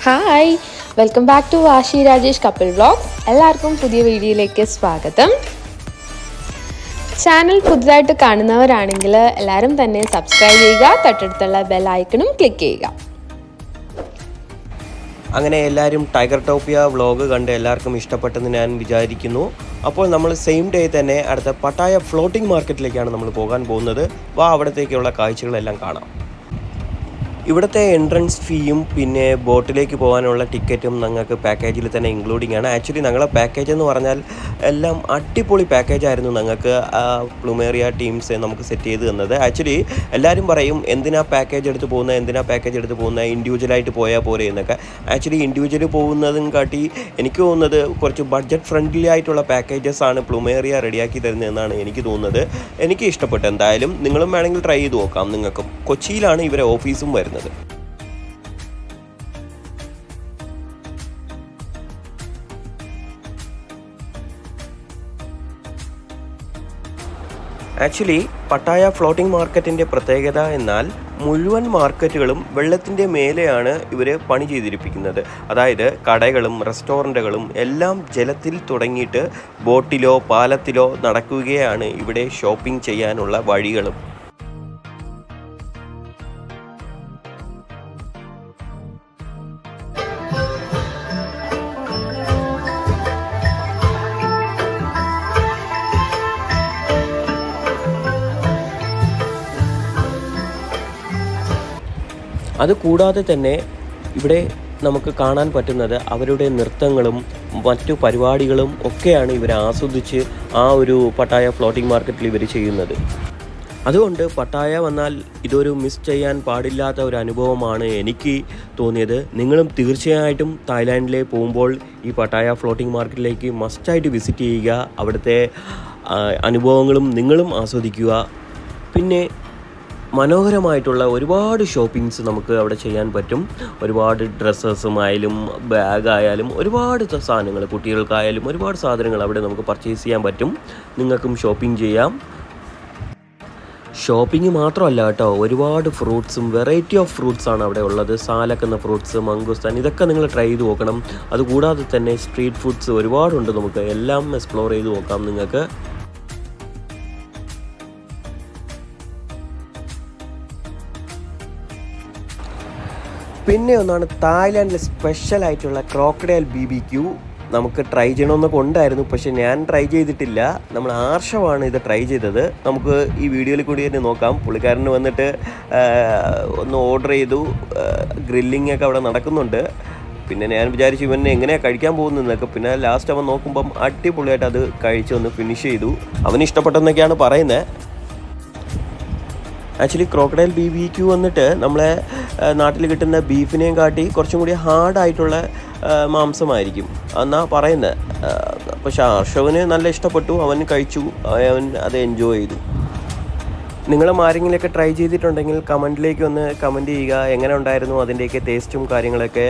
Hi, welcome back to Vashi Rajesh couple vlogs. എല്ലാവർക്കും പുതിയ വീഡിയോയിലേക്ക് സ്വാഗതം. ചാനൽ പുതുതായിട്ട് കാണുന്നവരാണെങ്കിൽ എല്ലാവരും തന്നെ സബ്സ്ക്രൈബ് ചെയ്യുക, തൊട്ടടുത്തുള്ള ബെൽ ഐക്കണും ക്ലിക്ക് ചെയ്യുക. അങ്ങനെ എല്ലാവരും ടൈഗർ ടോപ്പിയ വ്ളോഗ് കണ്ട് എല്ലാവർക്കും ഇഷ്ടപ്പെട്ടെന്ന് ഞാൻ വിചാരിക്കുന്നു. അപ്പോൾ നമ്മൾ സെയിം ഡേ തന്നെ അടുത്ത പട്ടായ ഫ്ലോട്ടിംഗ് മാർക്കറ്റിലേക്കാണ് നമ്മൾ പോകാൻ പോകുന്നത്. അവിടത്തേക്കുള്ള കാഴ്ചകളെല്ലാം കാണാം. ഇവിടുത്തെ എൻട്രൻസ് ഫീയും പിന്നെ ബോട്ടിലേക്ക് പോകാനുള്ള ടിക്കറ്റും ഞങ്ങൾക്ക് പാക്കേജിൽ തന്നെ ഇൻക്ലൂഡിംഗ് ആണ്. ആക്ച്വലി ഞങ്ങളെ പാക്കേജ് എന്ന് പറഞ്ഞാൽ എല്ലാം അടിപൊളി പാക്കേജായിരുന്നു. ഞങ്ങൾക്ക് പ്ലുമേറിയ ടീംസ് നമുക്ക് സെറ്റ് ചെയ്ത് തന്നത്. ആക്ച്വലി എല്ലാവരും പറയും എന്തിനാ പാക്കേജ് എടുത്ത് പോകുന്നത്, ഇൻഡിവിജ്വലായിട്ട് പോയാൽ പോരെ എന്നൊക്കെ. ആക്ച്വലി ഇൻഡിവിജ്വൽ പോകുന്നതും കാട്ടി എനിക്ക് തോന്നുന്നത് കുറച്ച് ബഡ്ജറ്റ് ഫ്രണ്ട്ലി ആയിട്ടുള്ള പാക്കേജസ് ആണ് പ്ലുമേറിയ റെഡിയാക്കി തരുന്നതെന്നാണ് എനിക്ക് തോന്നുന്നത്. എനിക്ക് ഇഷ്ടപ്പെട്ടു. എന്തായാലും നിങ്ങളും വേണമെങ്കിൽ ട്രൈ ചെയ്ത് നോക്കാം. നിങ്ങൾക്കും കൊച്ചിയിലാണ് ഇവരെ ഓഫീസും വരുന്നത്. ആക്ച്വലി പട്ടായ ഫ്ലോട്ടിംഗ് മാർക്കറ്റിൻ്റെ പ്രത്യേകത എന്നാൽ മുഴുവൻ മാർക്കറ്റുകളും വെള്ളത്തിൻ്റെ മേലെയാണ് ഇവർ പണി ചെയ്തിരിപ്പിക്കുന്നത്. അതായത് കടകളും റെസ്റ്റോറൻറ്റുകളും എല്ലാം ജലത്തിൽ തുടങ്ങിയിട്ട് ബോട്ടിലോ പാലത്തിലോ നടക്കുകയാണ് ഇവിടെ ഷോപ്പിംഗ് ചെയ്യാനുള്ള വഴികളും. അതുകൂടാതെ തന്നെ ഇവിടെ നമുക്ക് കാണാൻ പറ്റുന്നത് അവരുടെ നൃത്തങ്ങളും മറ്റു പരിപാടികളും ഒക്കെയാണ് ഇവർ ആസ്വദിച്ച് ആ ഒരു പട്ടായ ഫ്ലോട്ടിംഗ് മാർക്കറ്റിൽ ഇവർ ചെയ്യുന്നത്. അതുകൊണ്ട് പട്ടായ വന്നാൽ ഇതൊരു മിസ് ചെയ്യാൻ പാടില്ലാത്ത ഒരു അനുഭവമാണ് എനിക്ക് തോന്നിയത്. നിങ്ങളും തീർച്ചയായിട്ടും തായ്ലാൻഡിലെ പോകുമ്പോൾ ഈ പട്ടായ ഫ്ലോട്ടിംഗ് മാർക്കറ്റിലേക്ക് മസ്റ്റായിട്ട് വിസിറ്റ് ചെയ്യുക. അവിടുത്തെ അനുഭവങ്ങളും നിങ്ങളും ആസ്വദിക്കുക. പിന്നെ മനോഹരമായിട്ടുള്ള ഒരുപാട് ഷോപ്പിങ്സ് നമുക്ക് അവിടെ ചെയ്യാൻ പറ്റും. ഒരുപാട് ഡ്രസ്സസുമായാലും ബാഗായാലും ഒരുപാട് സാധനങ്ങൾ, കുട്ടികൾക്കായാലും ഒരുപാട് സാധനങ്ങൾ അവിടെ നമുക്ക് പർച്ചേസ് ചെയ്യാൻ പറ്റും. നിങ്ങൾക്കും ഷോപ്പിംഗ് ചെയ്യാം. ഷോപ്പിംഗ് മാത്രമല്ല കേട്ടോ, ഒരുപാട് ഫ്രൂട്ട്സും വെറൈറ്റി ഓഫ് ഫ്രൂട്ട്സാണ് അവിടെ ഉള്ളത്. സാലക് എന്ന ഫ്രൂട്ട്സ്, മംഗോസ്താൻ, ഇതൊക്കെ നിങ്ങൾ ട്രൈ ചെയ്ത് നോക്കണം. അതുകൂടാതെ തന്നെ സ്ട്രീറ്റ് ഫുഡ്സ് ഒരുപാടുണ്ട്. നമുക്ക് എല്ലാം എക്സ്പ്ലോർ ചെയ്ത് നോക്കാം നിങ്ങൾക്ക്. പിന്നെ ഒന്നാണ് തായ്ലാൻഡിലെ സ്പെഷ്യലായിട്ടുള്ള ക്രോക്കഡൈൽ BBQ. നമുക്ക് ട്രൈ ചെയ്യണമെന്നൊക്കെ ഉണ്ടായിരുന്നു, പക്ഷേ ഞാൻ ട്രൈ ചെയ്തിട്ടില്ല. നമ്മൾ ആർഷവാണ് ഇത് ട്രൈ ചെയ്തത്. നമുക്ക് ഈ വീഡിയോയിൽ കൂടി തന്നെ നോക്കാം. പുള്ളിക്കാരന് വന്നിട്ട് ഒന്ന് ഓർഡർ ചെയ്തു. ഗ്രില്ലിംഗ് ഒക്കെ അവിടെ നടക്കുന്നുണ്ട്. പിന്നെ ഞാൻ വിചാരിച്ചു ഇവൻ എങ്ങനെയാണ് കഴിക്കാൻ പോകുന്നതെന്നൊക്കെ. പിന്നെ ലാസ്റ്റ് അവൻ നോക്കുമ്പം അടിപൊളിയായിട്ട് അത് കഴിച്ച് ഒന്ന് ഫിനിഷ് ചെയ്തു. അവന് ഇഷ്ടപ്പെട്ടെന്നൊക്കെയാണ് പറയുന്നത്. ആക്ച്വലി ക്രോക്കഡൈൽ BBQ വന്നിട്ട് നമ്മളെ നാട്ടിൽ കിട്ടുന്ന ബീഫിനെയും കാട്ടി കുറച്ചും കൂടി ഹാർഡായിട്ടുള്ള മാംസമായിരിക്കും എന്നാണ് പറയുന്നത്. പക്ഷേ ആർഷവന് നല്ല ഇഷ്ടപ്പെട്ടു. അവൻ കഴിച്ചു, അവൻ അത് എൻജോയ് ചെയ്തു. നിങ്ങളും ആരെങ്കിലുമൊക്കെ ട്രൈ ചെയ്തിട്ടുണ്ടെങ്കിൽ കമൻറ്റിലേക്ക് ഒന്ന് കമൻറ്റ് ചെയ്യുക. എങ്ങനെ ഉണ്ടായിരുന്നു അതിൻ്റെയൊക്കെ ടേസ്റ്റും കാര്യങ്ങളൊക്കെ.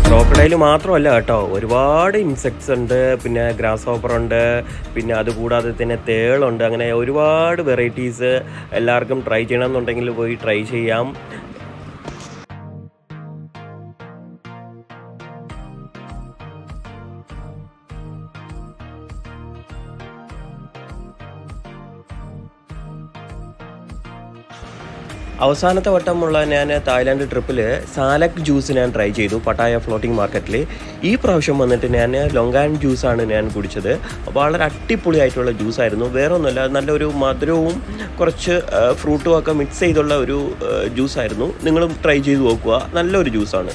ക്രോക്കഡൈൽ മാത്രമല്ല കേട്ടോ, ഒരുപാട് ഇൻസെക്ട്സ് ഉണ്ട്. പിന്നെ ഗ്രാസ് ഹോപ്പർ ഉണ്ട്. പിന്നെ അതുകൂടാതെ തന്നെ തേളുണ്ട്. അങ്ങനെ ഒരുപാട് വെറൈറ്റീസ്. എല്ലാവർക്കും ട്രൈ ചെയ്യണമെന്നുണ്ടെങ്കിൽ പോയി ട്രൈ ചെയ്യാം. അവസാനത്തെ വട്ടമുള്ള ഞാൻ തായ്ലാൻഡ് ട്രിപ്പിൽ സാലക് ജ്യൂസ് ഞാൻ ട്രൈ ചെയ്തു പട്ടായ ഫ്ലോട്ടിംഗ് മാർക്കറ്റിൽ. ഈ പ്രാവശ്യം വന്നിട്ട് ഞാൻ ലൊങ്കാൻ ജ്യൂസാണ് ഞാൻ കുടിച്ചത്. വളരെ അടിപൊളിയായിട്ടുള്ള ജ്യൂസായിരുന്നു. വേറെ ഒന്നുമല്ല, നല്ലൊരു മധുരവും കുറച്ച് ഫ്രൂട്ടും ഒക്കെ മിക്സ് ചെയ്തുള്ള ഒരു ജ്യൂസായിരുന്നു. നിങ്ങളും ട്രൈ ചെയ്ത് നോക്കുക, നല്ലൊരു ജ്യൂസാണ്.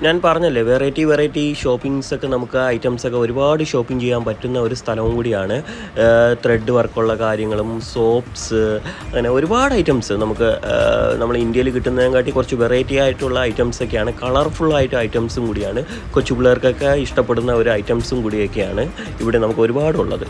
ഞാൻ പറഞ്ഞല്ലേ, വെറൈറ്റി ഷോപ്പിങ്സൊക്കെ നമുക്ക് ഐറ്റംസൊക്കെ ഒരുപാട് ഷോപ്പിംഗ് ചെയ്യാൻ പറ്റുന്ന ഒരു സ്ഥലവും കൂടിയാണ്. ത്രെഡ് വർക്കുള്ള കാര്യങ്ങളും സോപ്സ്, അങ്ങനെ ഒരുപാട് ഐറ്റംസ് നമുക്ക് നമ്മൾ ഇന്ത്യയിൽ കിട്ടുന്നതിനെക്കാട്ടി കുറച്ച് വെറൈറ്റി ആയിട്ടുള്ള ഐറ്റംസൊക്കെയാണ്. കളർഫുള്ളായിട്ട് ഐറ്റംസും കൂടിയാണ്. കൊച്ചു പിള്ളേർക്കൊക്കെ ഇഷ്ടപ്പെടുന്ന ഒരു ഐറ്റംസും കൂടിയൊക്കെയാണ് ഇവിടെ നമുക്ക് ഒരുപാടുള്ളത്.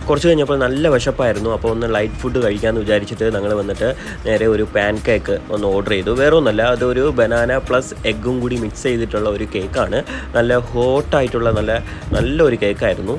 കുറച്ച് കഴിഞ്ഞപ്പോൾ നല്ല വിശപ്പായിരുന്നു. അപ്പോൾ ഒന്ന് ലൈറ്റ് ഫുഡ് കഴിക്കാമെന്ന് വിചാരിച്ചിട്ട് ഞങ്ങൾ വന്നിട്ട് നേരെ ഒരു പാൻ കേക്ക് ഒന്ന് ഓർഡർ ചെയ്തു. വേറെ ഒന്നുമല്ല, അതൊരു ബനാന പ്ലസ് എഗ്ഗും കൂടി മിക്സ് ചെയ്തിട്ടുള്ള ഒരു കേക്കാണ്. നല്ല ഹോട്ടായിട്ടുള്ള നല്ലൊരു കേക്കായിരുന്നു.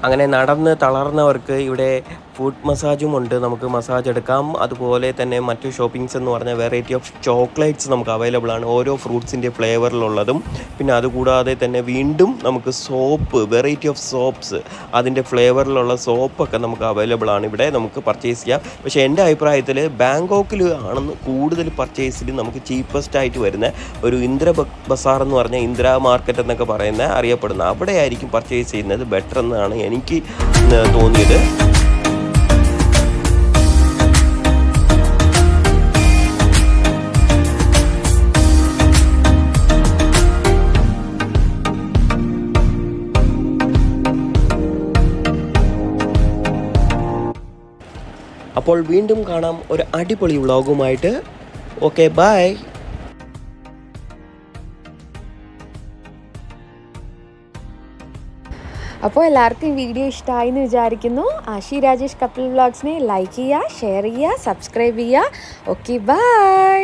അങ്ങനെ നടന്ന് തളർന്നവർക്ക് ഇവിടെ ഫുഡ് മസാജും ഉണ്ട്. നമുക്ക് മസാജ് എടുക്കാം. അതുപോലെ തന്നെ മറ്റു ഷോപ്പിംഗ്സ് എന്ന് പറഞ്ഞാൽ വെറൈറ്റി ഓഫ് ചോക്ലേറ്റ്സ് നമുക്ക് അവൈലബിൾ ആണ്, ഓരോ ഫ്രൂട്ട്സിൻ്റെ ഫ്ലേവറിലുള്ളതും. പിന്നെ അതുകൂടാതെ തന്നെ വീണ്ടും നമുക്ക് സോപ്പ്, വെറൈറ്റി ഓഫ് സോപ്സ്, അതിൻ്റെ ഫ്ലേവറിലുള്ള സോപ്പൊക്കെ നമുക്ക് അവൈലബിൾ ആണ്. ഇവിടെ നമുക്ക് പർച്ചേസ് ചെയ്യാം. പക്ഷേ എൻ്റെ അഭിപ്രായത്തിൽ ബാങ്കോക്കിൽ ആണെന്ന് കൂടുതൽ പർച്ചേസിൽ നമുക്ക് ചീപ്പസ്റ്റ് ആയിട്ട് വരുന്ന ഒരു ഇന്ദ്ര ബസാർ എന്ന് പറഞ്ഞാൽ ഇന്ദ്ര മാർക്കറ്റ് എന്നൊക്കെ പറയുന്ന അറിയപ്പെടുന്ന അവിടെ ആയിരിക്കും പർച്ചേസ് ചെയ്യുന്നത് ബെറ്റർ എന്നാണ് എനിക്ക് തോന്നിയത്. അപ്പോൾ വീണ്ടും കാണാം ഒരു അടിപൊളി വ്ളോഗുമായിട്ട്. Okay, by. അപ്പോൾ എല്ലാവർക്കും ഈ വീഡിയോ ഇഷ്ടമായി എന്ന് വിചാരിക്കുന്നു. ആഷി രാജേഷ് കപ്പിൾ വ്ളോഗ്സിനെ ലൈക്ക് ചെയ്യുക, ഷെയർ ചെയ്യുക, സബ്സ്ക്രൈബ് ചെയ്യുക. Okay, by.